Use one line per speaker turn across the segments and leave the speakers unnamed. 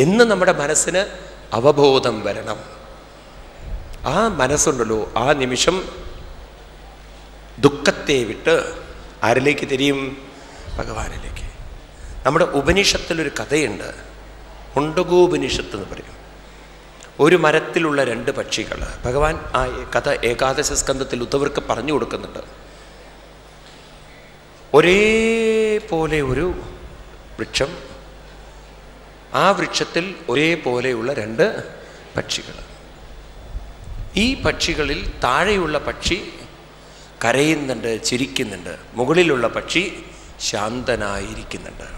എന്ന് നമ്മുടെ മനസ്സിന് അവബോധം വരണം. ആ മനസ്സുണ്ടല്ലോ, ആ നിമിഷം ദുഃഖത്തെ വിട്ട് ആരിലേക്ക് തിരിയും? ഭഗവാനിലേക്ക്. നമ്മുടെ ഉപനിഷത്തിലൊരു കഥയുണ്ട്, മുണ്ടകോപനിഷത്ത് എന്ന് പറയും. ഒരു മരത്തിലുള്ള 2 പക്ഷികൾ. ഭഗവാൻ ആ കഥ ഏകാദശ സ്കന്ധത്തിൽ ഉദ്ധവർക്ക് പറഞ്ഞു കൊടുക്കുന്നുണ്ട്. ഒരേപോലെ ഒരു വൃക്ഷം, ആ വൃക്ഷത്തിൽ ഒരേപോലെയുള്ള 2 പക്ഷികൾ. ഈ പക്ഷികളിൽ താഴെയുള്ള പക്ഷി കരയുന്നുണ്ട്, ചിരിക്കുന്നുണ്ട്. മുകളിലുള്ള പക്ഷി ശാന്തനായിരിക്കുന്നുണ്ട്.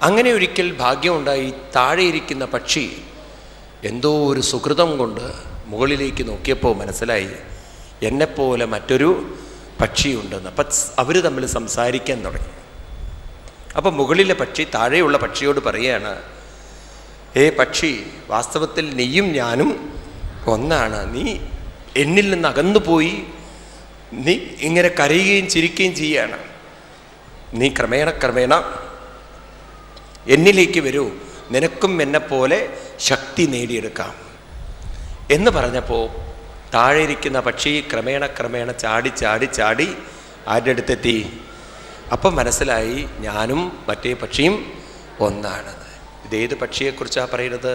അങ്ങനെ ഒരിക്കൽ ഭാഗ്യമുണ്ടായി, താഴെ ഇരിക്കുന്ന പക്ഷി എന്തോ ഒരു സുഹൃതം കൊണ്ട് മുകളിലേക്ക് നോക്കിയപ്പോൾ മനസ്സിലായി എന്നെപ്പോലെ മറ്റൊരു പക്ഷിയുണ്ടെന്ന്. അപ്പം അവർ തമ്മിൽ സംസാരിക്കാൻ തുടങ്ങി. അപ്പം മുകളിലെ പക്ഷി താഴെയുള്ള പക്ഷിയോട് പറയുകയാണ്, പക്ഷി, വാസ്തവത്തിൽ നീയും ഞാനും ഒന്നാണ്. നീ എന്നിൽ നിന്ന് അകന്നു പോയി നീ ഇങ്ങനെ കരയുകയും ചിരിക്കുകയും ചെയ്യുകയാണ്. നീ ക്രമേണ എന്നിലേക്ക് വരൂ, നിനക്കും എന്നെപ്പോലെ ശക്തി നേടിയെടുക്കാം എന്ന് പറഞ്ഞപ്പോൾ താഴെ ഇരിക്കുന്ന പക്ഷി ക്രമേണ ചാടി ആരുടെ അടുത്തെത്തി? അപ്പം മനസ്സിലായി ഞാനും മറ്റേ പക്ഷിയും ഒന്നാണെന്ന്. ഇതേത് പക്ഷിയെക്കുറിച്ചാണ് പറയുന്നത്?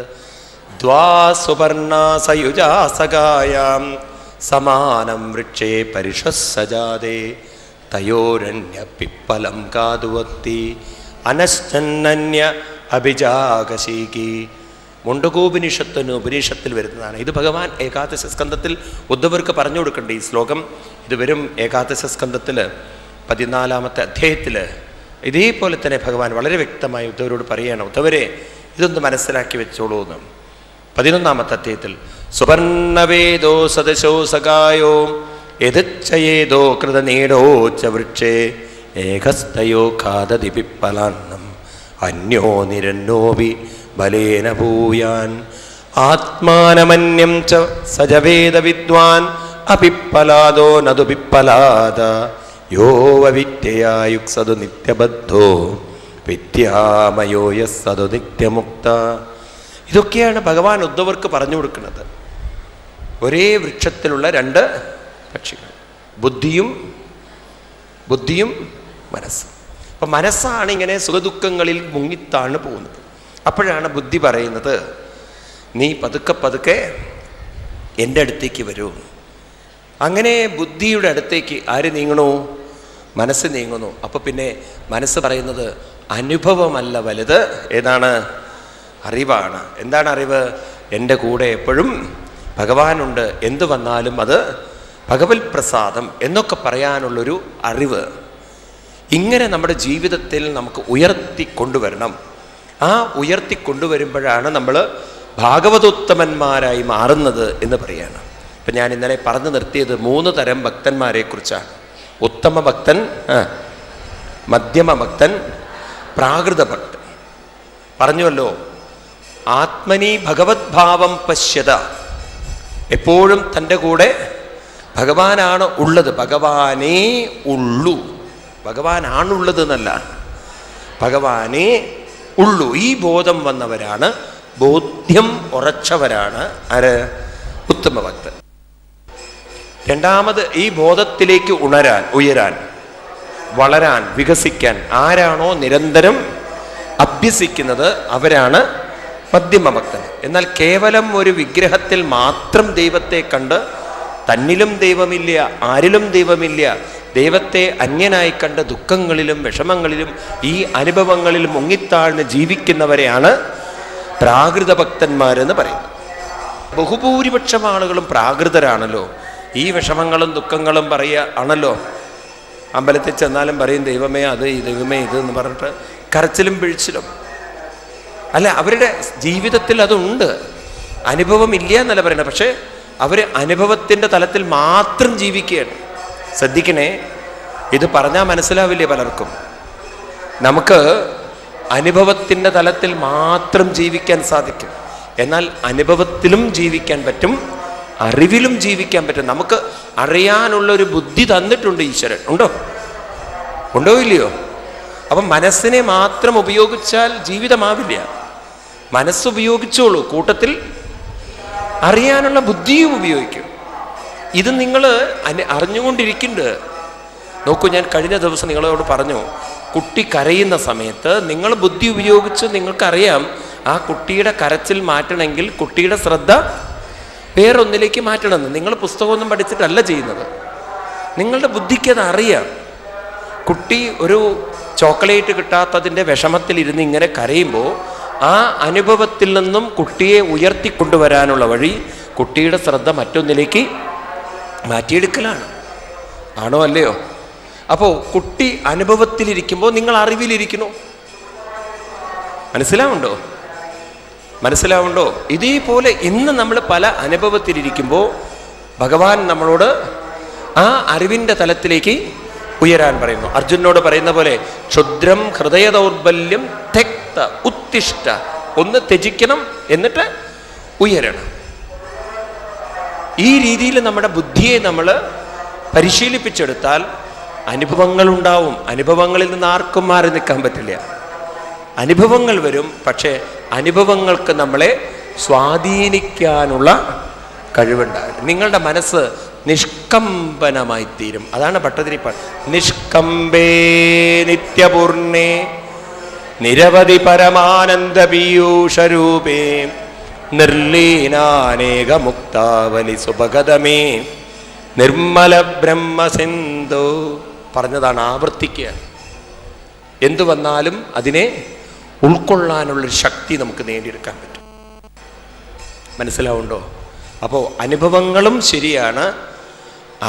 ദ്വാസുപർണാസയുജാസകായാം സമാനം വൃക്ഷേ പരിഷസ്സജാതേ തയോരണ്യ പിപ്പലം കാതുവത്തി അനശ്ചന്നന്യ അഭിജാകശീകി. മുണ്ടകോപനിഷത്തിന് ഉപനിഷത്തിൽ വരുന്നതാണ്. ഇത് ഭഗവാൻ ഏകാദശ സ്കന്ധത്തിൽ ഉദ്ധവർക്ക് പറഞ്ഞു കൊടുക്കേണ്ട ഈ ശ്ലോകം. ഇത് വരും ഏകാദശ സ്കന്ധത്തിൽ 14-ാമത്തെ അധ്യായത്തിൽ. ഇതേപോലെ തന്നെ ഭഗവാൻ വളരെ വ്യക്തമായി ഉദ്ധവരോട് പറയണം, ഉദ്ധവരെ ഇതൊന്ന് മനസ്സിലാക്കി വെച്ചോളൂ എന്ന്. 11-ാമത്തെ അധ്യായത്തിൽ സുവർണവേദോ സദശോ സകായോ യദച്ഛയേദോ കൃതനീടോച്ച വൃക്ഷേ ഏകസ്തയോ ഖാദതി പിപ്പലാന്നം അന്യോ നിരന്നോപി ബലേന ഭൂയാൻ ആത്മാനമന്യം ച സജവേദ വിദ്വാൻ അപിപ്പലാദോ നതു പിപ്പലാദ യോ വവിദ്യയായുക്സതു നിത്യബദ്ധോ വിദ്യാമയോ യസ്സതു നിത്യമുക്ത. ഇതൊക്കെയാണ് ഭഗവാൻ ഉദ്ധവർക്ക് പറഞ്ഞു കൊടുക്കുന്നത്. ഒരേ വൃക്ഷത്തിലുള്ള 2 പക്ഷികൾ, ബുദ്ധിയും മനസ്സും. അപ്പം മനസ്സാണ് ഇങ്ങനെ സുഖദുഃഖങ്ങളിൽ മുങ്ങിത്താണ് പോകുന്നത്. അപ്പോഴാണ് ബുദ്ധി പറയുന്നത്, നീ പതുക്കെ എൻ്റെ അടുത്തേക്ക് വരൂ. അങ്ങനെ ബുദ്ധിയുടെ അടുത്തേക്ക് ആര് നീങ്ങണു? മനസ്സ് നീങ്ങുന്നു. അപ്പോൾ പിന്നെ മനസ്സ് പറയുന്നത് അനുഭവമല്ല വലുത്, ഏതാണ്? അറിവാണ്. എന്താണ് അറിവ്? എൻ്റെ കൂടെ എപ്പോഴും ഭഗവാനുണ്ട്, എന്തു വന്നാലും അത് ഭഗവത് പ്രസാദം എന്നൊക്കെ പറയാനുള്ളൊരു അറിവ്. ഇങ്ങനെ നമ്മുടെ ജീവിതത്തിൽ നമുക്ക് ഉയർത്തിക്കൊണ്ടുവരണം. ആ ഉയർത്തിക്കൊണ്ടുവരുമ്പോഴാണ് നമ്മൾ ഭാഗവതോത്തമന്മാരായി മാറുന്നത് എന്ന് പറയാണ്. ഇപ്പം ഞാൻ ഇന്നലെ പറഞ്ഞു നിർത്തിയത് 3 തരം ഭക്തന്മാരെ കുറിച്ചാണ്. ഉത്തമ ഭക്തൻ, മധ്യമ ഭക്തൻ, പ്രാകൃത ഭക്തൻ. പറഞ്ഞുവല്ലോ, ആത്മനി ഭഗവത് ഭാവം പശ്യത. എപ്പോഴും തൻ്റെ കൂടെ ഭഗവാനാണ് ഉള്ളത്. ഭഗവാനേ ഉള്ളൂ, ഭഗവാനാണുള്ളത് എന്നല്ല, ഭഗവാനേ ഉള്ളൂ. ഈ ബോധം വന്നവരാണ്, ബോധ്യം ഉറച്ചവരാണ് ആര്? ഉത്തമ ഭക്തൻ. രണ്ടാമത്, ഈ ബോധത്തിലേക്ക് ഉയരാൻ, വളരാൻ, വികസിക്കാൻ ആരാണോ നിരന്തരം അഭ്യസിക്കുന്നത് അവരാണ് മധ്യമ ഭക്തൻ. എന്നാൽ കേവലം ഒരു വിഗ്രഹത്തിൽ മാത്രം ദൈവത്തെ കണ്ട് തന്നിലും ദൈവമില്ല, ആരിലും ദൈവമില്ല, ദൈവത്തെ അന്യനായി കണ്ട് ദുഃഖങ്ങളിലും വിഷമങ്ങളിലും ഈ അനുഭവങ്ങളിലും മുങ്ങിത്താഴ്ന്ന് ജീവിക്കുന്നവരെയാണ് പ്രാകൃത ഭക്തന്മാരെന്ന് പറയുന്നത്. ബഹുഭൂരിപക്ഷം ആളുകളും പ്രാകൃതരാണല്ലോ. ഈ വിഷമങ്ങളും ദുഃഖങ്ങളും ആണല്ലോ. അമ്പലത്തിൽ ചെന്നാലും പറയും ദൈവമേ അത്, ദൈവമേ ഇത് എന്ന് പറഞ്ഞിട്ട് കരച്ചിലും പിഴിച്ചിലും. അല്ല, അവരുടെ ജീവിതത്തിൽ അതുണ്ട്. അനുഭവം ഇല്ല എന്നല്ല പറയുന്നത്, പക്ഷെ അവർ അനുഭവത്തിൻ്റെ തലത്തിൽ മാത്രം ജീവിക്കുകയാണ്. ശ്രദ്ധിക്കണേ, ഇത് പറഞ്ഞാൽ മനസ്സിലാവില്ലേ പലർക്കും. നമുക്ക് അനുഭവത്തിൻ്റെ തലത്തിൽ മാത്രം ജീവിക്കാൻ സാധിക്കും. എന്നാൽ അനുഭവത്തിലും ജീവിക്കാൻ പറ്റും, അറിവിലും ജീവിക്കാൻ പറ്റും. നമുക്ക് അറിയാനുള്ളൊരു ബുദ്ധി തന്നിട്ടുണ്ട് ഈശ്വരൻ. ഉണ്ടോ ഇല്ലയോ? അപ്പം മനസ്സിനെ മാത്രം ഉപയോഗിച്ചാൽ ജീവിതമാവില്ല. മനസ്സുപയോഗിച്ചോളൂ, കൂട്ടത്തിൽ അറിയാനുള്ള ബുദ്ധിയും ഉപയോഗിക്കും. ഇത് നിങ്ങൾ അറിഞ്ഞുകൊണ്ടിരിക്കുന്നുണ്ട്. നോക്കൂ, ഞാൻ കഴിഞ്ഞ ദിവസം നിങ്ങളോട് പറഞ്ഞു, കുട്ടി കരയുന്ന സമയത്ത് നിങ്ങൾ ബുദ്ധി ഉപയോഗിച്ച് നിങ്ങൾക്കറിയാം ആ കുട്ടിയുടെ കരച്ചിൽ മാറ്റണമെങ്കിൽ കുട്ടിയുടെ ശ്രദ്ധ വേറൊന്നിലേക്ക് മാറ്റണമെന്ന്. നിങ്ങൾ പുസ്തകമൊന്നും പഠിച്ചിട്ടല്ല ചെയ്യുന്നത്, നിങ്ങളുടെ ബുദ്ധിക്ക് അത് അറിയാം. കുട്ടി ഒരു ചോക്ലേറ്റ് കിട്ടാത്തതിൻ്റെ വിഷമത്തിലിരുന്ന് ഇങ്ങനെ കരയുമ്പോൾ ആ അനുഭവത്തിൽ നിന്നും കുട്ടിയെ ഉയർത്തിക്കൊണ്ടുവരാനുള്ള വഴി കുട്ടിയുടെ ശ്രദ്ധ മറ്റൊന്നിലേക്ക് മാറ്റിയെടുക്കലാണ്. ആണോ അല്ലയോ? അപ്പോൾ കുട്ടി അനുഭവത്തിലിരിക്കുമ്പോൾ നിങ്ങൾ അറിവിലിരിക്കണോ? മനസ്സിലാവുണ്ടോ? ഇതേപോലെ ഇന്ന് നമ്മൾ പല അനുഭവത്തിലിരിക്കുമ്പോൾ ഭഗവാൻ നമ്മളോട് ആ അറിവിൻ്റെ തലത്തിലേക്ക് ഉയരാൻ പറയുന്നു. അർജുനോട് പറയുന്ന പോലെ ക്ഷുദ്രം ഹൃദയ ദൗർബല്യം തെക്ത ഉത്തിഷ്ഠ, ഒന്ന് ത്യജിക്കണം, എന്നിട്ട് ഉയരണം. ഈ രീതിയിൽ നമ്മുടെ ബുദ്ധിയെ നമ്മൾ പരിശീലിപ്പിച്ചെടുത്താൽ അനുഭവങ്ങളുണ്ടാവും. അനുഭവങ്ങളിൽ നിന്ന് ആർക്കും മാറി നിൽക്കാൻ പറ്റില്ല. അനുഭവങ്ങൾ വരും, പക്ഷേ അനുഭവങ്ങൾക്ക് നമ്മളെ സ്വാധീനിക്കാനുള്ള കഴിവുണ്ടാകും. നിങ്ങളുടെ മനസ്സ് നിഷ്കമ്പനമായി തീരും. അതാണ് ഭട്ടതിരിപ്പാട്, നിഷ്കമ്പേ നിത്യപൂർണേ നിരവധി പരമാനന്ദ പീയൂഷരൂപേ നിർലീനാനേകമുക്താവലി സുഭഗതമേ നിർമ്മല ബ്രഹ്മസിന്ധു. പറഞ്ഞതാണ്, ആവർത്തിക്കുക. എന്തു വന്നാലും അതിനെ ഉൾക്കൊള്ളാനുള്ളൊരു ശക്തി നമുക്ക് നേടിയെടുക്കാൻ പറ്റും. മനസ്സിലാവുണ്ടോ? അപ്പോൾ അനുഭവങ്ങളും ശരിയാണ്,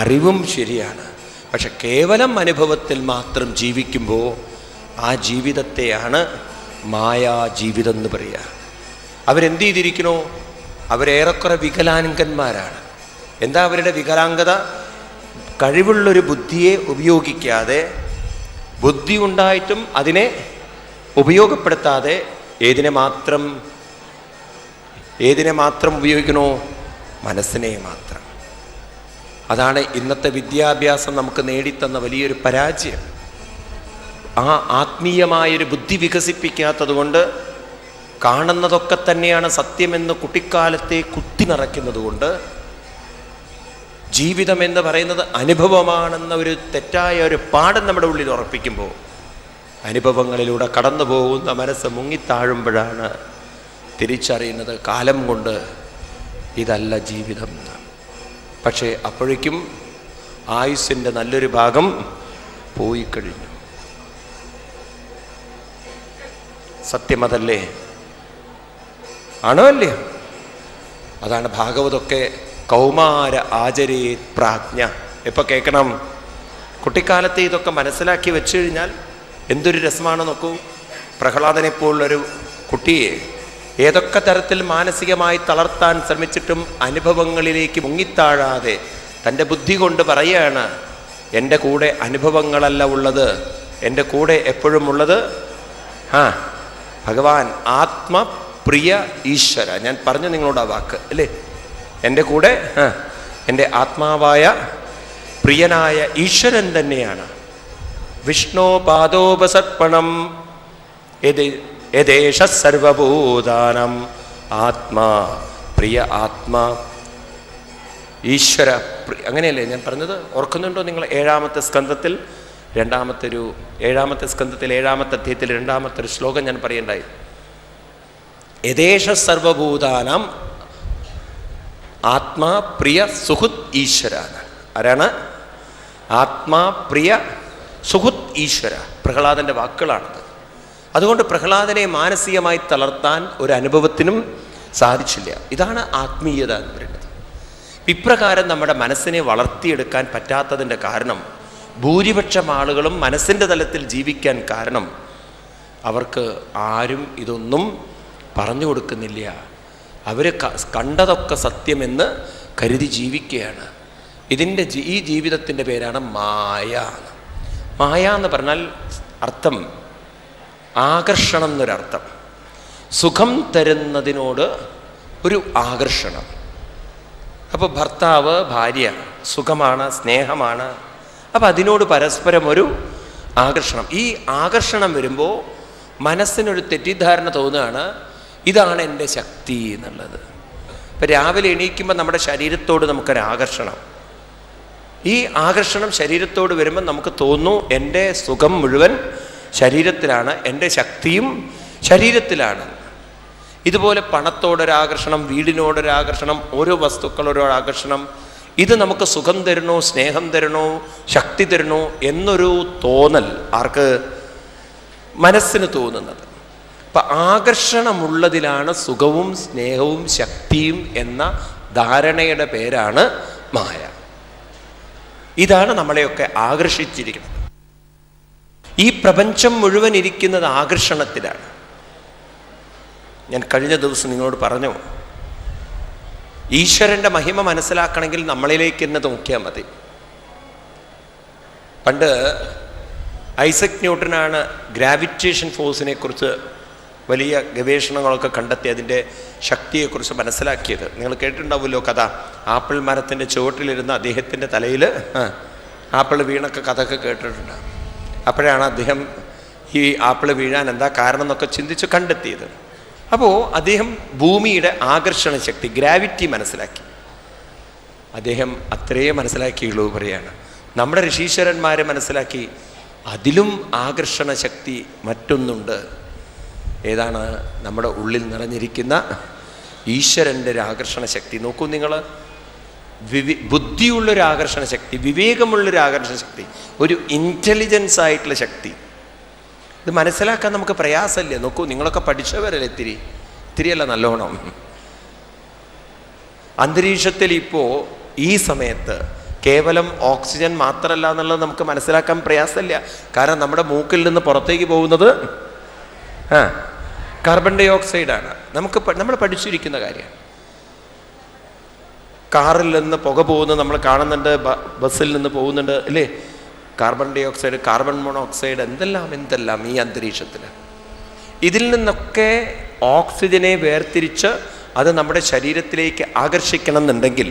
അറിവും ശരിയാണ്. പക്ഷെ കേവലം അനുഭവത്തിൽ മാത്രം ജീവിക്കുമ്പോൾ ആ ജീവിതത്തെയാണ് മായാ ജീവിതം എന്ന് പറയുക. അവരെന്ത് ചെയ്തിരിക്കണോ? അവരേറെക്കുറെ വികലാംഗന്മാരാണ്. എന്താ അവരുടെ വികലാംഗത? കഴിവുള്ളൊരു ബുദ്ധിയെ ഉപയോഗിക്കാതെ, ബുദ്ധി ഉണ്ടായിട്ടും അതിനെ ഉപയോഗപ്പെടുത്താതെ ഏതിനെ മാത്രം ഉപയോഗിക്കണോ? മനസ്സിനെ മാത്രം. അതാണ് ഇന്നത്തെ വിദ്യാഭ്യാസം നമുക്ക് നേടിത്തന്ന വലിയൊരു പരാജയം. ആ ആത്മീയമായൊരു ബുദ്ധി വികസിപ്പിക്കാത്തത് കൊണ്ട്, കാണുന്നതൊക്കെ തന്നെയാണ് സത്യമെന്ന് കുട്ടിക്കാലത്തെ കുത്തി നിറയ്ക്കുന്നത് കൊണ്ട്, ജീവിതം എന്ന് പറയുന്നത് അനുഭവമാണെന്ന ഒരു തെറ്റായ ഒരു പാഠം നമ്മുടെ ഉള്ളിൽ ഉറപ്പിക്കുമ്പോൾ അനുഭവങ്ങളിലൂടെ കടന്നു പോകുന്ന മനസ്സ് മുങ്ങിത്താഴുമ്പോഴാണ് തിരിച്ചറിയുന്നത് കാലം കൊണ്ട് ഇതല്ല ജീവിതം. പക്ഷേ അപ്പോഴേക്കും ആയുസ്സിൻ്റെ നല്ലൊരു ഭാഗം പോയി കഴിഞ്ഞു. സത്യമതല്ലേ? ആണോ അല്ലേ? അതാണ് ഭാഗവതമൊക്കെ കൗമാര ആചരേ പ്രാജ്ഞ. എപ്പോൾ കേൾക്കണം? കുട്ടിക്കാലത്തെ ഇതൊക്കെ മനസ്സിലാക്കി വെച്ചു കഴിഞ്ഞാൽ എന്തൊരു രസമാണ്. നോക്കൂ, പ്രഹ്ലാദനെപ്പോലുള്ളൊരു കുട്ടിയെ ഏതൊക്കെ തരത്തിൽ മാനസികമായി തളർത്താൻ ശ്രമിച്ചിട്ടും അനുഭവങ്ങളിലേക്ക് മുങ്ങിത്താഴാതെ തൻ്റെ ബുദ്ധി കൊണ്ട് പറയുകയാണ്, എൻ്റെ കൂടെ അനുഭവങ്ങളല്ല ഉള്ളത്, എൻ്റെ കൂടെ എപ്പോഴും ഉള്ളത് ഭഗവാൻ ആത്മപ്രിയ ഈശ്വര. ഞാൻ പറഞ്ഞു നിങ്ങളോട് ആ വാക്ക് അല്ലേ? എൻ്റെ കൂടെ എൻ്റെ ആത്മാവായ പ്രിയനായ ഈശ്വരൻ തന്നെയാണ്. വിഷ്ണു പാദോപസർപ്പണം യദേശ സർവഭൂതാനം ആത്മാ പ്രിയ ആത്മാ ഈശ്വര. അങ്ങനെയല്ലേ ഞാൻ പറഞ്ഞത്? ഓർക്കുന്നുണ്ടോ നിങ്ങൾ? ഏഴാമത്തെ സ്കന്ധത്തിൽ ഏഴാമത്തെ അധ്യായത്തിൽ രണ്ടാമത്തെ ഒരു ശ്ലോകം ഞാൻ പറയണ്ടായി. യദേശ സർവഭൂതാനം ആത്മാ പ്രിയ സുഹൃത് ഈശ്വര. ആരാണ്? ആത്മാ പ്രിയ സുഹൃത് ഈശ്വര. പ്രഹ്ലാദൻ്റെ വാക്കുകളാണത്. അതുകൊണ്ട് പ്രഹ്ലാദനെ മാനസികമായി തളർത്താൻ ഒരു അനുഭവത്തിനും സാധിച്ചില്ല. ഇതാണ് ആത്മീയത എന്ന് പറയുന്നത്. ഇപ്രകാരം നമ്മുടെ മനസ്സിനെ വളർത്തിയെടുക്കാൻ പറ്റാത്തതിൻ്റെ കാരണം, ഭൂരിപക്ഷം ആളുകളും മനസ്സിൻ്റെ തലത്തിൽ ജീവിക്കാൻ കാരണം അവർക്ക് ആരും ഇതൊന്നും പറഞ്ഞു കൊടുക്കുന്നില്ല. അവർ കണ്ടതൊക്കെ സത്യമെന്ന് കരുതി ജീവിക്കുകയാണ്. ഈ ജീവിതത്തിൻ്റെ പേരാണ് മായ. മായ എന്ന് പറഞ്ഞാൽ അർത്ഥം ആകർഷണം എന്നൊരർത്ഥം. സുഖം തരുന്നതിനോട് ഒരു ആകർഷണം. അപ്പോൾ ഭർത്താവ് ഭാര്യ സുഖമാണ്, സ്നേഹമാണ്. അപ്പം അതിനോട് പരസ്പരം ഒരു ആകർഷണം. ഈ ആകർഷണം വരുമ്പോൾ മനസ്സിനൊരു തെറ്റിദ്ധാരണ തോന്നുകയാണ്, ഇതാണ് എൻ്റെ ശക്തി എന്നുള്ളത്. ഇപ്പം രാവിലെ എണീക്കുമ്പോൾ നമ്മുടെ ശരീരത്തോട് നമുക്കൊരാകർഷണം, ഈ ആകർഷണം ശരീരത്തോട് വരുമ്പോൾ നമുക്ക് തോന്നുന്നു എൻ്റെ സുഖം മുഴുവൻ ശരീരത്തിലാണ്, എൻ്റെ ശക്തിയും ശരീരത്തിലാണ്. ഇതുപോലെ പണത്തോടൊരാകർഷണം, വീടിനോടൊരാകർഷണം, ഓരോ വസ്തുക്കളോടൊരാകർഷണം, ഇത് നമുക്ക് സുഖം തരണോ, സ്നേഹം തരണോ, ശക്തി തരണോ എന്നൊരു തോന്നൽ ആർക്ക്? മനസ്സിന് തോന്നുന്നത്. അപ്പം ആകർഷണമുള്ളതിലാണ് സുഖവും സ്നേഹവും ശക്തിയും എന്ന ധാരണയുടെ പേരാണ് മായ. ഇതാണ് നമ്മളെയൊക്കെ ആകർഷിച്ചിരിക്കുന്നത്. ഈ പ്രപഞ്ചം മുഴുവൻ ഇരിക്കുന്നത് ആകർഷണത്തിലാണ്. ഞാൻ കഴിഞ്ഞ ദിവസം നിങ്ങളോട് പറഞ്ഞു, ഈശ്വരൻ്റെ മഹിമ മനസ്സിലാക്കണമെങ്കിൽ നമ്മളിലേക്ക് തന്നെ നോക്കിയാൽ മതി. പണ്ട് ഐസക് ന്യൂട്ടനാണ് ഗ്രാവിറ്റേഷൻ ഫോഴ്സിനെ കുറിച്ച് വലിയ ഗവേഷണങ്ങളൊക്കെ കണ്ടെത്തി അതിൻ്റെ ശക്തിയെക്കുറിച്ച് മനസ്സിലാക്കിയത്. നിങ്ങൾ കേട്ടിട്ടുണ്ടാവുമല്ലോ കഥ. ആപ്പിൾ മരത്തിൻ്റെ ചുവട്ടിലിരുന്ന അദ്ദേഹത്തിൻ്റെ തലയിൽ ആപ്പിൾ വീണൊക്കെ കഥയൊക്കെ കേട്ടിട്ടുണ്ട്. അപ്പോഴാണ് അദ്ദേഹം ഈ ആപ്പിൾ വീഴാൻ എന്താ കാരണം എന്നൊക്കെ ചിന്തിച്ച് കണ്ടെത്തിയത്. അപ്പോൾ അദ്ദേഹം ഭൂമിയുടെ ആകർഷണ ശക്തി, ഗ്രാവിറ്റി മനസ്സിലാക്കി. അദ്ദേഹം അത്രയേ മനസ്സിലാക്കിയുള്ളൂ പറയാണ്. നമ്മുടെ ഋഷീശ്വരന്മാരെ മനസ്സിലാക്കി അതിലും ആകർഷണ ശക്തി മറ്റൊന്നുണ്ട്. ഏതാണ്? നമ്മുടെ ഉള്ളിൽ നിറഞ്ഞിരിക്കുന്ന ഈശ്വരൻ്റെ ഒരു ആകർഷണ ശക്തി. നോക്കൂ നിങ്ങൾ, ബുദ്ധിയുള്ളൊരു ആകർഷണ ശക്തി, വിവേകമുള്ളൊരു ആകർഷണ ശക്തി, ഒരു ഇൻ്റലിജൻസ് ആയിട്ടുള്ള ശക്തി. ഇത് മനസ്സിലാക്കാൻ നമുക്ക് പ്രയാസമില്ല. നോക്കൂ, നിങ്ങളൊക്കെ പഠിച്ചവരല്ലേ, ഇത്തിരിയല്ല നല്ലോണം. അന്തരീക്ഷത്തിൽ ഇപ്പോൾ ഈ സമയത്ത് കേവലം ഓക്സിജൻ മാത്രമല്ല എന്നുള്ളത് നമുക്ക് മനസ്സിലാക്കാൻ പ്രയാസമില്ല. കാരണം നമ്മുടെ മൂക്കിൽ നിന്ന് പുറത്തേക്ക് പോകുന്നത് കാർബൺ ഡൈ ഓക്സൈഡാണ്. നമ്മൾ പഠിച്ചിരിക്കുന്ന കാര്യം. കാറിൽ നിന്ന് പുക പോകുന്നത് നമ്മൾ കാണുന്നുണ്ട്, ബസ്സിൽ നിന്ന് പോകുന്നുണ്ട് അല്ലേ? Carbon dioxide, carbon monoxide, എന്തെല്ലാം ഈ അന്തരീക്ഷത്തിൽ. ഇതിൽ നിന്നൊക്കെ ഓക്സിജനെ വേർതിരിച്ച് അത് നമ്മുടെ ശരീരത്തിലേക്ക് ആകർഷിക്കണം എന്നുണ്ടെങ്കിൽ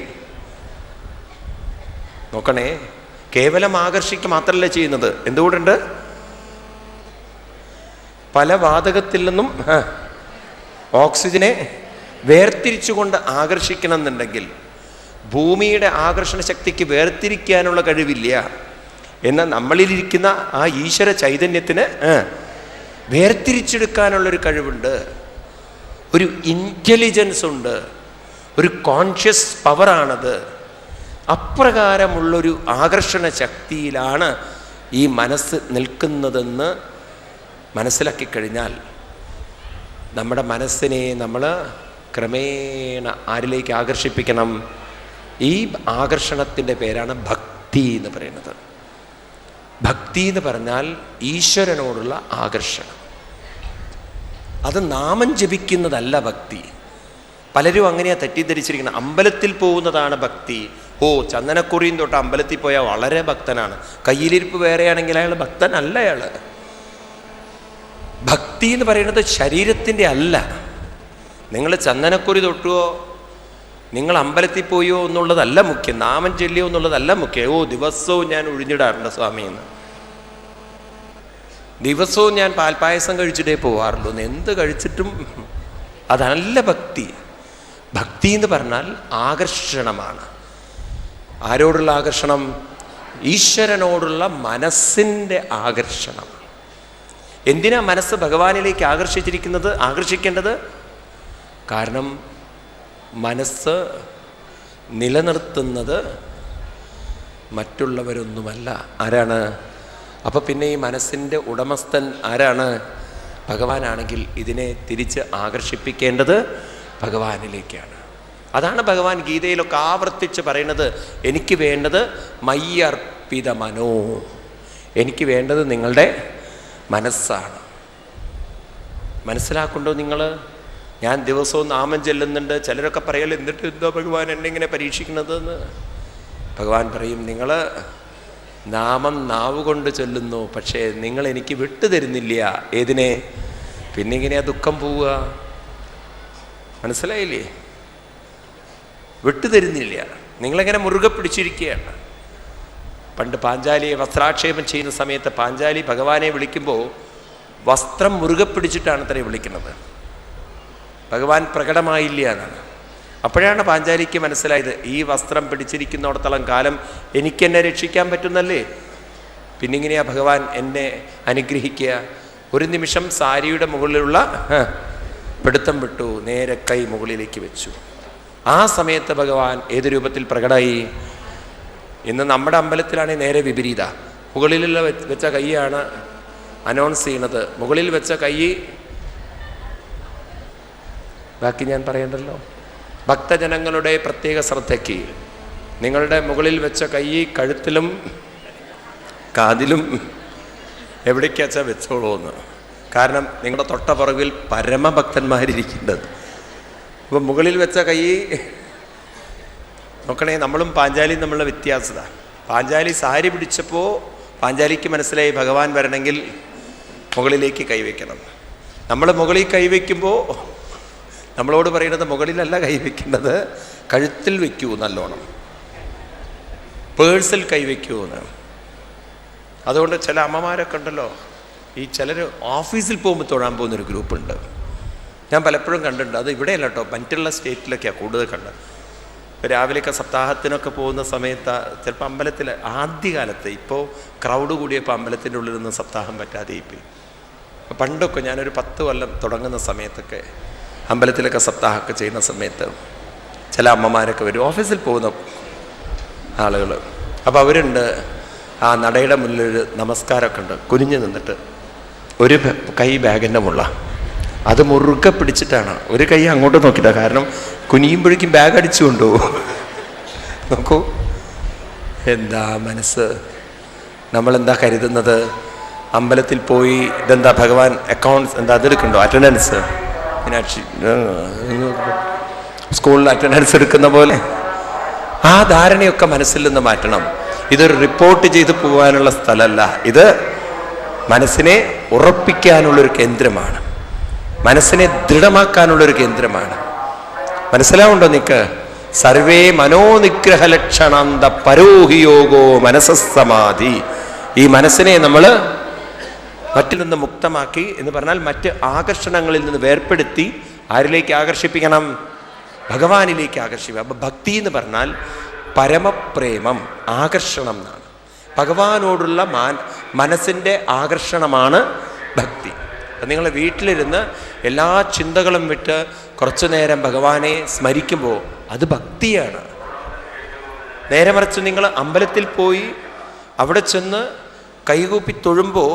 നോക്കണേ, കേവലം ആകർഷിക്കുക മാത്രമല്ല ചെയ്യുന്നത്. എന്തുകൊണ്ടുണ്ട്? പല വാതകത്തിൽ നിന്നും ഓക്സിജനെ വേർതിരിച്ചുകൊണ്ട് ആകർഷിക്കണം എന്നുണ്ടെങ്കിൽ ഭൂമിയുടെ ആകർഷണ ശക്തിക്ക് വേർതിരിക്കാനുള്ള കഴിവില്ല. എന്നാൽ നമ്മളിലിരിക്കുന്ന ആ ഈശ്വര ചൈതന്യത്തിന് വേർതിരിച്ചെടുക്കാനുള്ളൊരു കഴിവുണ്ട്, ഒരു ഇൻ്റലിജൻസ് ഉണ്ട്, ഒരു കോൺഷ്യസ് പവറാണത്. അപ്രകാരമുള്ളൊരു ആകർഷണ ശക്തിയിലാണ് ഈ മനസ്സ് നിൽക്കുന്നതെന്ന് മനസ്സിലാക്കി കഴിഞ്ഞാൽ നമ്മുടെ മനസ്സിനെ നമ്മൾ ക്രമേണ ആരിലേക്ക് ആകർഷിപ്പിക്കണം? ഈ ആകർഷണത്തിൻ്റെ പേരാണ് ഭക്തി എന്ന് പറയുന്നത്. ഭക്തി എന്ന് പറഞ്ഞാൽ ഈശ്വരനോടുള്ള ആകർഷണം. അത് നാമം ജപിക്കുന്നതല്ല ഭക്തി. പലരും അങ്ങനെയാണ് തെറ്റിദ്ധരിച്ചിരിക്കുന്നത്. അമ്പലത്തിൽ പോകുന്നതാണ് ഭക്തി. ചന്ദനക്കുറിയും തൊട്ട് അമ്പലത്തിൽ പോയാൽ വളരെ ഭക്തനാണ്. കയ്യിലിരിപ്പ് വേറെയാണെങ്കിൽ അയാൾ ഭക്തനല്ല. അയാൾ ഭക്തി എന്ന് പറയുന്നത് ശരീരത്തിൻ്റെ അല്ല. നിങ്ങൾ ചന്ദനക്കുറി തൊട്ടുവോ നിങ്ങൾ അമ്പലത്തിൽ പോയോ എന്നുള്ളതല്ല മുഖ്യം, നാമം ചൊല്ലിയോ എന്നുള്ളതല്ല മുഖ്യം. ദിവസവും ഞാൻ ഒഴിഞ്ഞിടാറുണ്ട് സ്വാമിയെന്ന്, ദിവസവും ഞാൻ പാൽപ്പായസം കഴിച്ചിട്ടേ പോവാറുള്ളൂ. എന്ത് കഴിച്ചിട്ടും അതല്ല ഭക്തി. ഭക്തി എന്ന് പറഞ്ഞാൽ ആകർഷണമാണ്. ആരോടുള്ള ആകർഷണം? ഈശ്വരനോടുള്ള മനസ്സിൻ്റെ ആകർഷണം. എന്തിനാ മനസ്സ് ഭഗവാനിലേക്ക് ആകർഷിക്കേണ്ടത്? കാരണം മനസ്സ് നിലനിർത്തുന്നത് മറ്റുള്ളവരൊന്നുമല്ല. ആരാണ്? അപ്പം പിന്നെ ഈ മനസ്സിൻ്റെ ഉടമസ്ഥൻ ആരാണ്? ഭഗവാനാണെങ്കിൽ ഇതിനെ തിരിച്ച് ആകർഷിപ്പിക്കേണ്ടത് ഭഗവാനിലേക്കാണ്. അതാണ് ഭഗവാൻ ഗീതയിലൊക്കെ ആവർത്തിച്ച് പറയുന്നത്. എനിക്ക് വേണ്ടത് മയ്യർപ്പിത മനോ, എനിക്ക് വേണ്ടത് നിങ്ങളുടെ മനസ്സാണ്. മനസ്സിലാക്കുന്നുണ്ടോ നിങ്ങൾ? ഞാൻ ദിവസവും നാമം ചെല്ലുന്നുണ്ട്. ചിലരൊക്കെ പറയല്ലോ, എന്നിട്ട് എന്തോ ഭഗവാൻ എന്നെ ഇങ്ങനെ പരീക്ഷിക്കുന്നതെന്ന്. ഭഗവാൻ പറയും, നിങ്ങൾ നാമം നാവ് കൊണ്ട് ചൊല്ലുന്നു, പക്ഷേ നിങ്ങൾ എനിക്ക് വിട്ടു തരുന്നില്ല. ഏതിനെ? പിന്നെ ഇങ്ങനെയാ ദുഃഖം പോവുക. മനസ്സിലായില്ലേ? വിട്ടു തരുന്നില്ല. നിങ്ങളെങ്ങനെ മുറുകെ പിടിച്ചിരിക്കുകയാണ്. പണ്ട് പാഞ്ചാലിയെ വസ്ത്രാക്ഷേപം ചെയ്യുന്ന സമയത്ത് പാഞ്ചാലി ഭഗവാനെ വിളിക്കുമ്പോൾ വസ്ത്രം മുറുകെ പിടിച്ചിട്ടാണ് അത്രയും വിളിക്കുന്നത്. ഭഗവാൻ പ്രകടമായില്ല എന്നാണ്. അപ്പോഴാണ് പാഞ്ചാലിക്ക് മനസ്സിലായത്, ഈ വസ്ത്രം പിടിച്ചിരിക്കുന്നിടത്തോളം കാലം എനിക്കെന്നെ രക്ഷിക്കാൻ പറ്റുന്നല്ലേ, പിന്നിങ്ങനെയാ ഭഗവാൻ എന്നെ അനുഗ്രഹിക്കുക. ഒരു നിമിഷം സാരിയുടെ മുകളിലുള്ള പിടുത്തം വിട്ടു, നേരെ കൈ മുകളിലേക്ക് വെച്ചു. ആ സമയത്ത് ഭഗവാൻ ഏത് രൂപത്തിൽ പ്രകടമായി? ഇന്ന് നമ്മുടെ അമ്പലത്തിലാണെങ്കിൽ നേരെ വിപരീത, മുകളിലുള്ള വെച്ച കൈയാണ് അനൗൺസ് ചെയ്യണത്. മുകളിൽ വെച്ച കൈ, ബാക്കി ഞാൻ പറയണ്ടല്ലോ. ഭക്തജനങ്ങളുടെ പ്രത്യേക ശ്രദ്ധയ്ക്ക് നിങ്ങളുടെ മുകളിൽ വെച്ച കൈ കഴുത്തിലും കാതിലും എവിടേക്കാച്ചാ വെച്ചോളൂ എന്ന്. കാരണം നിങ്ങളുടെ തൊട്ടപ്പുറകിൽ പരമഭക്തന്മാരിരിക്കേണ്ടത്. ഇപ്പം മുകളിൽ വെച്ച കൈ നോക്കണേ, നമ്മളും പാഞ്ചാലിയും തമ്മിലുള്ള വ്യത്യാസത. പാഞ്ചാലി സാരി പിടിച്ചപ്പോൾ പാഞ്ചാലിക്ക് മനസ്സിലായി ഭഗവാൻ വരണമെങ്കിൽ മുകളിലേക്ക് കൈവയ്ക്കണം. നമ്മൾ മുകളിൽ കൈവയ്ക്കുമ്പോൾ നമ്മളോട് പറയുന്നത് മുകളിലല്ല കൈവയ്ക്കേണ്ടത്, കഴുത്തിൽ വയ്ക്കൂ, നല്ലോണം പേഴ്സിൽ കൈവയ്ക്കൂ എന്ന്. അതുകൊണ്ട് ചില അമ്മമാരൊക്കെ ഉണ്ടല്ലോ, ഈ ചിലർ ഓഫീസിൽ പോകുമ്പോൾ തൊഴാൻ പോകുന്നൊരു ഗ്രൂപ്പുണ്ട്. ഞാൻ പലപ്പോഴും കണ്ടിട്ടുണ്ട്. അത് ഇവിടെയല്ല കേട്ടോ, മറ്റുള്ള സ്റ്റേറ്റിലൊക്കെയാണ് കൂടുതൽ കണ്ടത്. രാവിലെയൊക്കെ സപ്താഹത്തിനൊക്കെ പോകുന്ന സമയത്ത് ചിലപ്പോൾ അമ്പലത്തിൽ ആദ്യകാലത്ത്, ഇപ്പോൾ ക്രൗഡ് കൂടിയപ്പോൾ അമ്പലത്തിൻ്റെ ഉള്ളിൽ നിന്ന് സപ്താഹം പറ്റാതെ പോയി. പണ്ടൊക്കെ ഞാനൊരു 10 കൊല്ലം തുടങ്ങുന്ന സമയത്തൊക്കെ അമ്പലത്തിലൊക്കെ സപ്താഹമൊക്കെ ചെയ്യുന്ന സമയത്ത് ചില അമ്മമാരൊക്കെ വരും, ഓഫീസിൽ പോകുന്ന ആളുകൾ. അപ്പോൾ അവരുണ്ട്, ആ നടയുടെ മുന്നിലൊരു നമസ്കാരമൊക്കെ ഉണ്ട്, കുനിഞ്ഞു നിന്നിട്ട് ഒരു കൈ ബാഗിൻ്റെ മുള്ള, അത് മുറുകെ പിടിച്ചിട്ടാണ്, ഒരു കൈ അങ്ങോട്ട് നോക്കിയിട്ടാ. കാരണം കുനിയുമ്പോഴേക്കും ബാഗ് അടിച്ചു കൊണ്ടുപോകും. നോക്കൂ എന്താ മനസ്സ്. നമ്മളെന്താ കരുതുന്നത്, അമ്പലത്തിൽ പോയി ഇതെന്താ ഭഗവാൻ അക്കൗണ്ട്സ് എന്താ അതെടുക്കണ്ടോ, അറ്റൻഡൻസ്, മീനാക്ഷി സ്കൂളിൽ അറ്റൻഡൻസ് എടുക്കുന്ന പോലെ. ആ ധാരണയൊക്കെ മനസ്സിൽ നിന്ന് മാറ്റണം. ഇതൊരു റിപ്പോർട്ട് ചെയ്ത് പോകാനുള്ള സ്ഥലമല്ല, ഇത് മനസ്സിനെ ഉറപ്പിക്കാനുള്ളൊരു കേന്ദ്രമാണ്, മനസ്സിനെ ദൃഢമാക്കാനുള്ളൊരു കേന്ദ്രമാണ്. മനസ്സിലാവുണ്ടോ നിക്ക്? സർവേ മനോനിഗ്രഹ ലക്ഷണാന്ത പരോഹിയോഗോ മനസ്സമാധി. ഈ മനസ്സിനെ നമ്മൾ മറ്റിൽ നിന്ന് മുക്തമാക്കി എന്ന് പറഞ്ഞാൽ മറ്റ് ആകർഷണങ്ങളിൽ നിന്ന് വേർപ്പെടുത്തി ആരിലേക്ക് ആകർഷിപ്പിക്കണം? ഭഗവാനിലേക്ക് ആകർഷിക്കുക. അപ്പം ഭക്തി എന്ന് പറഞ്ഞാൽ പരമപ്രേമം, ആകർഷണം എന്നാണ്. ഭഗവാനോടുള്ള മനസ്സിൻ്റെ ആകർഷണമാണ് ഭക്തി. നിങ്ങൾ വീട്ടിലിരുന്ന് എല്ലാ ചിന്തകളും വിട്ട് കുറച്ചു നേരം ഭഗവാനെ സ്മരിക്കുമ്പോൾ അത് ഭക്തിയാണ്. നേരെ മറിച്ച് നിങ്ങൾ അമ്പലത്തിൽ പോയി അവിടെ ചെന്ന് കൈകൂപ്പി തൊഴുമ്പോൾ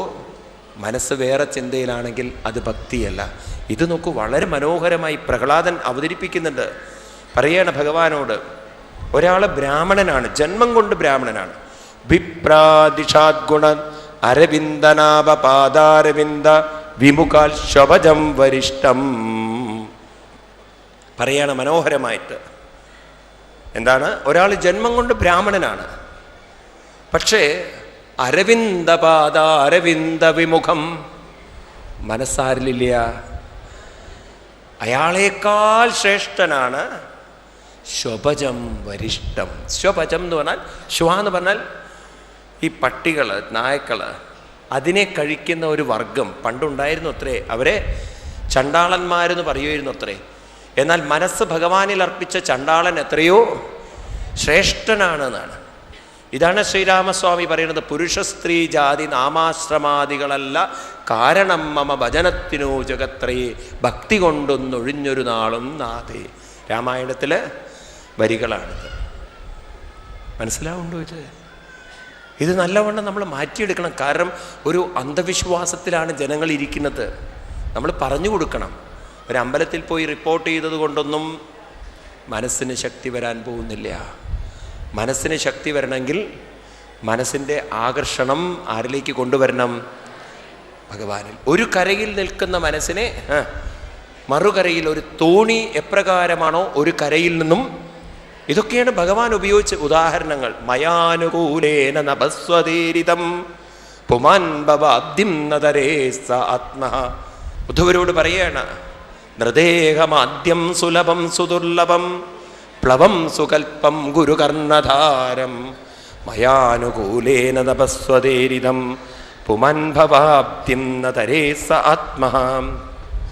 മനസ്സ് വേറെ ചിന്തയിലാണെങ്കിൽ അത് ഭക്തിയല്ല. ഇത് നോക്കൂ, വളരെ മനോഹരമായി പ്രഹ്ലാദൻ അവതരിപ്പിക്കുന്നുണ്ട്. പറയാണ് ഭഗവാനോട്, ഒരാൾ ബ്രാഹ്മണനാണ്, ജന്മം കൊണ്ട് ബ്രാഹ്മണനാണ്. വിപ്രാദിഷാദ് ഗുണ അരവിന്ദനാഭ പാദാരവിന്ദ വിമുഖാൽ ശവജം വരിഷ്ടം. പറയാണ് മനോഹരമായിട്ട്. എന്താണ്? ഒരാൾ ജന്മം കൊണ്ട് ബ്രാഹ്മണനാണ്, പക്ഷേ അരവിന്ദപാദ അരവിന്ദ വിമുഖം മനസ്സാരിലില്ല. അയാളേക്കാൾ ശ്രേഷ്ഠനാണ് ശ്വപജം വരിഷ്ടം. ശ്വപജം എന്ന് പറഞ്ഞാൽ, ശ്വ എന്ന് പറഞ്ഞാൽ ഈ പട്ടികൾ, നായ്ക്കൾ, അതിനെ കഴിക്കുന്ന ഒരു വർഗം പണ്ടുണ്ടായിരുന്നു അത്രേ. അവരെ ചണ്ടാളന്മാരെന്ന് പറയുമായിരുന്നു അത്രേ. എന്നാൽ മനസ്സ് ഭഗവാനിൽ അർപ്പിച്ച ചണ്ടാളൻ എത്രയോ ശ്രേഷ്ഠനാണ് എന്നാണ്. ഇതാണ് ശ്രീരാമസ്വാമി പറയുന്നത്. പുരുഷ സ്ത്രീ ജാതി നാമാശ്രമാദികളല്ല കാരണം മമ ഭജനത്തിനോ ജഗത്രയെ ഭക്തി കൊണ്ടൊന്നൊഴിഞ്ഞൊരു നാളും നാഥേ. രാമായണത്തിലെ വരികളാണിത്. മനസ്സിലാവുണ്ടോ? ഇത് നല്ലവണ്ണം നമ്മൾ മാറ്റിയെടുക്കണം. കാരണം ഒരു അന്ധവിശ്വാസത്തിലാണ് ജനങ്ങൾ ഇരിക്കുന്നത്. നമ്മൾ പറഞ്ഞു കൊടുക്കണം. ഒരു അമ്പലത്തിൽ പോയി റിപ്പോർട്ട് ചെയ്തത് കൊണ്ടൊന്നും മനസ്സിന് ശക്തി വരാൻ പോകുന്നില്ല. മനസ്സിന് ശക്തി വരണമെങ്കിൽ മനസ്സിൻ്റെ ആകർഷണം ആരിലേക്ക് കൊണ്ടുവരണം? ഭഗവാനിൽ. ഒരു കരയിൽ നിൽക്കുന്ന മനസ്സിനെ മറുകരയിൽ ഒരു തോണി എപ്രകാരമാണോ ഒരു കരയിൽ നിന്നും, ഇതൊക്കെയാണ് ഭഗവാൻ ഉപയോഗിച്ച ഉദാഹരണങ്ങൾ. മയാനുകൂലേന നഭസ്വതീരിതം പുമാൻ ഭവാബ്ദിം നതരേ സ ആത്മഃ. ഉദ്ധവരോട് പറയാണ്, നൃദേഹമാദ്യം സുലഭം സുദുർലഭം പ്ലവം സുകൽപ്പം ഗുരുകർണധാരം മയാനുകൂലേന നഭസ്വതീരിതം പുമാൻ ഭവാബ്ദിം നതരേ സ ആത്മഃ.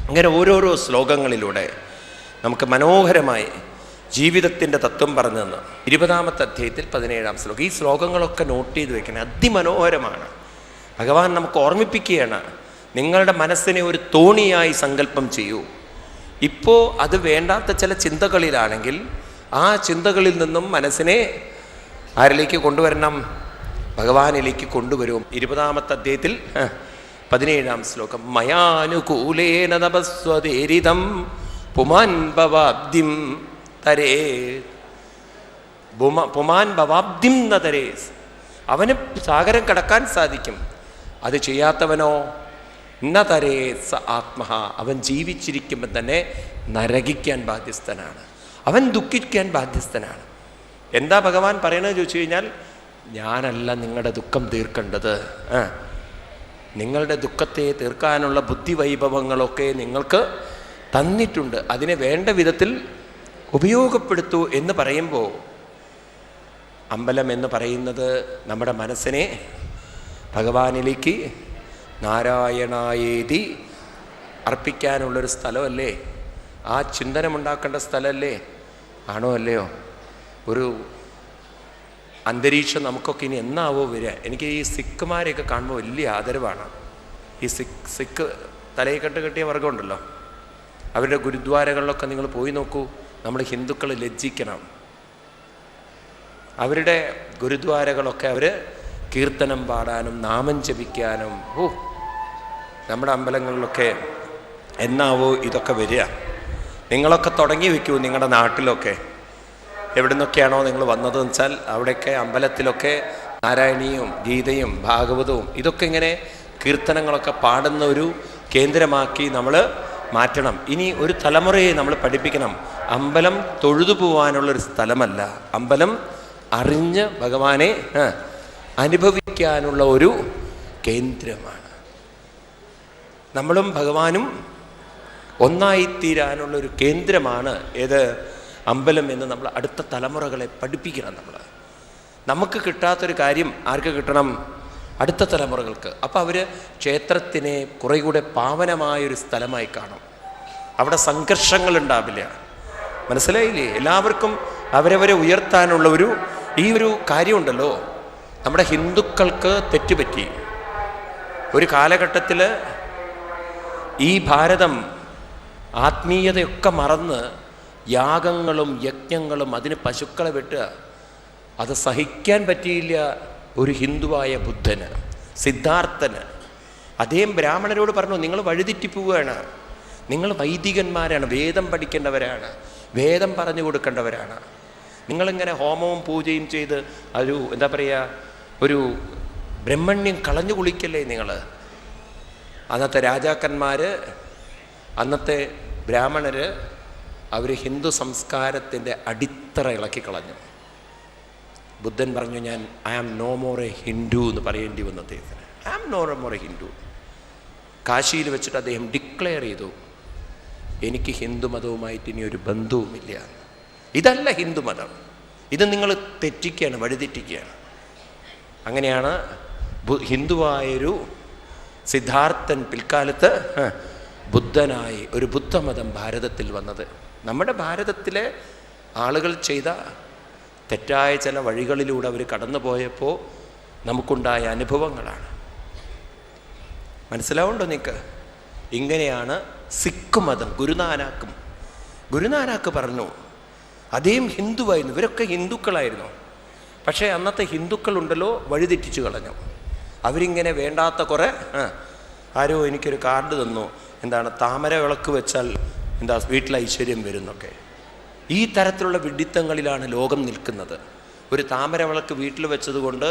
അങ്ങനെ ഓരോരോ ശ്ലോകങ്ങളിലൂടെ നമുക്ക് മനോഹരമായി ജീവിതത്തിൻ്റെ തത്വം പറഞ്ഞു തന്നു. 20-ാമത്തെ അധ്യായത്തിൽ 17-ാം ശ്ലോകം. ഈ ശ്ലോകങ്ങളൊക്കെ നോട്ട് ചെയ്ത് വെക്കണേ, അതിമനോഹരമാണ്. ഭഗവാൻ നമുക്ക് ഓർമ്മിപ്പിക്കുകയാണ്, നിങ്ങളുടെ മനസ്സിനെ ഒരു തോണിയായി സങ്കല്പം ചെയ്യൂ. ഇപ്പോൾ അത് വേണ്ടാത്ത ചില ചിന്തകളിലാണെങ്കിൽ ആ ചിന്തകളിൽ നിന്നും മനസ്സിനെ ആരിലേക്ക് കൊണ്ടുവരണം? ഭഗവാനിലേക്ക് കൊണ്ടുവരും. 20-ാമത്തെ അധ്യായത്തിൽ 17-ാം ശ്ലോകം. മയാനുകൂലേന തപസ്വതേരിതം പുമാൻ ഭവാബ്ദിം തരേ പുമാൻ ഭവാബ്ദിം ന തരേസ്. അവന് സാഗരം കടക്കാൻ സാധിക്കും, അത് ചെയ്യാത്തവനോ ന തരേസ് ആത്മഹ. അവൻ ജീവിച്ചിരിക്കുമ്പോൾ തന്നെ നരകിക്കാൻ ബാധ്യസ്ഥനാണ്, അവൻ ദുഃഖിക്കാൻ ബാധ്യസ്ഥനാണ്. എന്താ ഭഗവാൻ പറയണത് ചോദിച്ചു കഴിഞ്ഞാൽ, ഞാനല്ല നിങ്ങളുടെ ദുഃഖം തീർക്കേണ്ടത്. നിങ്ങളുടെ ദുഃഖത്തെ തീർക്കാനുള്ള ബുദ്ധിവൈഭവങ്ങളൊക്കെ നിങ്ങൾക്ക് തന്നിട്ടുണ്ട്, അതിനെ വേണ്ട വിധത്തിൽ ഉപയോഗപ്പെടുത്തൂ എന്ന് പറയുമ്പോൾ, അമ്പലം എന്ന് പറയുന്നത് നമ്മുടെ മനസ്സിനെ ഭഗവാനിലേക്ക് നാരായണായേതി അർപ്പിക്കാനുള്ളൊരു സ്ഥലമല്ലേ? ആ ചിന്തനമുണ്ടാക്കേണ്ട സ്ഥലമല്ലേ? ആണോ അല്ലയോ? ഒരു അന്തരീക്ഷം നമുക്കൊക്കെ ഇനി എന്നാവോ വരിക? എനിക്ക് ഈ സിഖുമാരെയൊക്കെ കാണുമ്പോൾ വലിയ ആദരവാണ്. ഈ സിഖ് തലയിൽ കെട്ടിയ വർഗമുണ്ടല്ലോ, അവരുടെ ഗുരുദ്വാരകളിലൊക്കെ നിങ്ങൾ പോയി നോക്കൂ. നമ്മൾ ഹിന്ദുക്കൾ ലജ്ജിക്കണം. അവരുടെ ഗുരുദ്വാരകളൊക്കെ അവർ കീർത്തനം പാടാനും നാമം ജപിക്കാനും, നമ്മുടെ അമ്പലങ്ങളിലൊക്കെ എന്നാവോ ഇതൊക്കെ വരിക? നിങ്ങളൊക്കെ തുടങ്ങി വയ്ക്കൂ. നിങ്ങളുടെ നാട്ടിലൊക്കെ എവിടെ നിന്നൊക്കെയാണോ നിങ്ങൾ വന്നതെന്ന് വെച്ചാൽ അവിടെയൊക്കെ അമ്പലത്തിലൊക്കെ നാരായണീയവും ഗീതയും ഭാഗവതവും ഇതൊക്കെ ഇങ്ങനെ കീർത്തനങ്ങളൊക്കെ പാടുന്ന ഒരു കേന്ദ്രമാക്കി നമ്മൾ മാറ്റണം. ഇനി ഒരു തലമുറയെ നമ്മൾ പഠിപ്പിക്കണം, അമ്പലം തൊഴുതു പോവാനുള്ളൊരു സ്ഥലമല്ല, അമ്പലം അറിഞ്ഞ് ഭഗവാനെ അനുഭവിക്കാനുള്ള ഒരു കേന്ദ്രമാണ്. നമ്മളും ഭഗവാനും ഒന്നായിത്തീരാനുള്ളൊരു കേന്ദ്രമാണ് ഏത്? അമ്പലം എന്ന് നമ്മൾ അടുത്ത തലമുറകളെ പഠിപ്പിക്കണം. നമുക്ക് കിട്ടാത്തൊരു കാര്യം ആർക്ക് കിട്ടണം? അടുത്ത തലമുറകൾക്ക്. അപ്പോൾ അവർ ക്ഷേത്രത്തിനെ കുറേ കൂടെ പാവനമായൊരു സ്ഥലമായി കാണും. അവിടെ സംഘർഷങ്ങൾ ഉണ്ടാവില്ല. മനസ്സിലായില്ലേ? എല്ലാവർക്കും അവരവരെ ഉയർത്താനുള്ള ഈ ഒരു കാര്യമുണ്ടല്ലോ. നമ്മുടെ ഹിന്ദുക്കൾക്ക് തെറ്റുപറ്റി. ഒരു കാലഘട്ടത്തിൽ ഈ ഭാരതം ആത്മീയതയൊക്കെ മറന്ന് യാഗങ്ങളും യജ്ഞങ്ങളും അതിന് പശുക്കളെ വെട്ടുക, അത് സഹിക്കാൻ പറ്റിയില്ല ഒരു ഹിന്ദുവായ ബുദ്ധന്, സിദ്ധാർത്ഥന്. അദ്ദേഹം ബ്രാഹ്മണരോട് പറഞ്ഞു, നിങ്ങൾ വഴിതെറ്റിപ്പോവുകയാണ്, നിങ്ങൾ വൈദികന്മാരാണ്, വേദം പഠിക്കേണ്ടവരാണ്, വേദം പറഞ്ഞു കൊടുക്കേണ്ടവരാണ്. നിങ്ങളിങ്ങനെ ഹോമവും പൂജയും ചെയ്ത് എന്താ പറയുക, ഒരു ബ്രഹ്മണ്യം കളഞ്ഞു കുളിക്കല്ലേ നിങ്ങൾ? അന്നത്തെ രാജാക്കന്മാർ, അന്നത്തെ ബ്രാഹ്മണർ, അവർ ഹിന്ദു സംസ്കാരത്തിൻ്റെ അടിത്തറ ഇളക്കി കളഞ്ഞു. ബുദ്ധൻ പറഞ്ഞു, I am no more a Hindu എന്ന് പറയേണ്ടി വന്നു അദ്ദേഹത്തിന്. I am no more a Hindu. കാശിയിൽ വെച്ചിട്ട് അദ്ദേഹം ഡിക്ലെയർ ചെയ്തു, എനിക്ക് ഹിന്ദുമതവുമായിട്ട് ഇനി ഒരു ബന്ധവുമില്ല. ഇതല്ല ഹിന്ദുമതം, ഇത് നിങ്ങൾ തെറ്റിക്കുകയാണ്, വഴിതെറ്റിക്കുകയാണ്. അങ്ങനെയാണ് ഹിന്ദുവായൊരു സിദ്ധാർത്ഥൻ പിൽക്കാലത്ത് ബുദ്ധനായി ഒരു ബുദ്ധമതം ഭാരതത്തിൽ വന്നത്. നമ്മുടെ ഭാരതത്തിലെ ആളുകൾ ചെയ്ത തെറ്റായ ചില വഴികളിലൂടെ അവർ കടന്നു പോയപ്പോൾ നമുക്കുണ്ടായ അനുഭവങ്ങളാണ്. മനസ്സിലാവുണ്ടോ നിങ്ങൾക്ക്? ഇങ്ങനെയാണ് സിഖ് മതം. ഗുരുനാനാക്ക് പറഞ്ഞു, അദ്ദേഹം ഹിന്ദുവായിരുന്നു, ഇവരൊക്കെ ഹിന്ദുക്കളായിരുന്നു. പക്ഷേ അന്നത്തെ ഹിന്ദുക്കളുണ്ടല്ലോ വഴിതെറ്റിച്ചു കളഞ്ഞു. അവരിങ്ങനെ വേണ്ടാത്ത കുറേ ആരോ എനിക്കൊരു കാർഡ് തന്നു, എന്താണ് താമര വിളക്ക് വെച്ചാൽ എന്താ വീട്ടിൽ ഐശ്വര്യം വരുന്നൊക്കെ. ഈ തരത്തിലുള്ള വിഡിത്തങ്ങളിലാണ് ലോകം നിൽക്കുന്നത്. ഒരു താമര വിളക്ക് വീട്ടിൽ വെച്ചതുകൊണ്ട്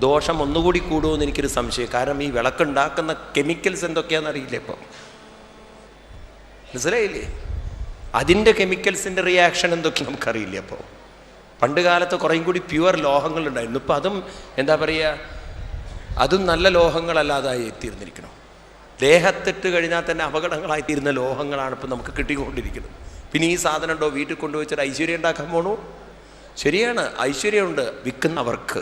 ദോഷം ഒന്നുകൂടി കൂടുമെന്ന് എനിക്കൊരു സംശയം. കാരണം ഈ വിളക്കുണ്ടാക്കുന്ന കെമിക്കൽസ് എന്തൊക്കെയാണെന്ന് അറിയില്ല. ഇപ്പം മനസ്സിലായില്ലേ? അതിൻ്റെ കെമിക്കൽസിൻ്റെ റിയാക്ഷൻ എന്തൊക്കെ നമുക്കറിയില്ല. അപ്പോൾ പണ്ട് കാലത്ത് കുറേയും കൂടി പ്യുവർ ലോഹങ്ങളുണ്ടായിരുന്നു. ഇപ്പം അതും എന്താ പറയുക, അതും നല്ല ലോഹങ്ങളല്ലാതായി എത്തിയിരുന്നിരിക്കണം. ദേഹത്തിട്ട് കഴിഞ്ഞാൽ തന്നെ അപകടങ്ങളായിത്തീരുന്ന ലോഹങ്ങളാണ് ഇപ്പം നമുക്ക് കിട്ടിക്കൊണ്ടിരിക്കുന്നത്. പിന്നെ ഈ സാധനം ഉണ്ടോ വീട്ടിൽ കൊണ്ടുവച്ചിട്ട് ഐശ്വര്യം ഉണ്ടാക്കാൻ പോണു? ശരിയാണ്, ഐശ്വര്യമുണ്ട് വിൽക്കുന്നവർക്ക്.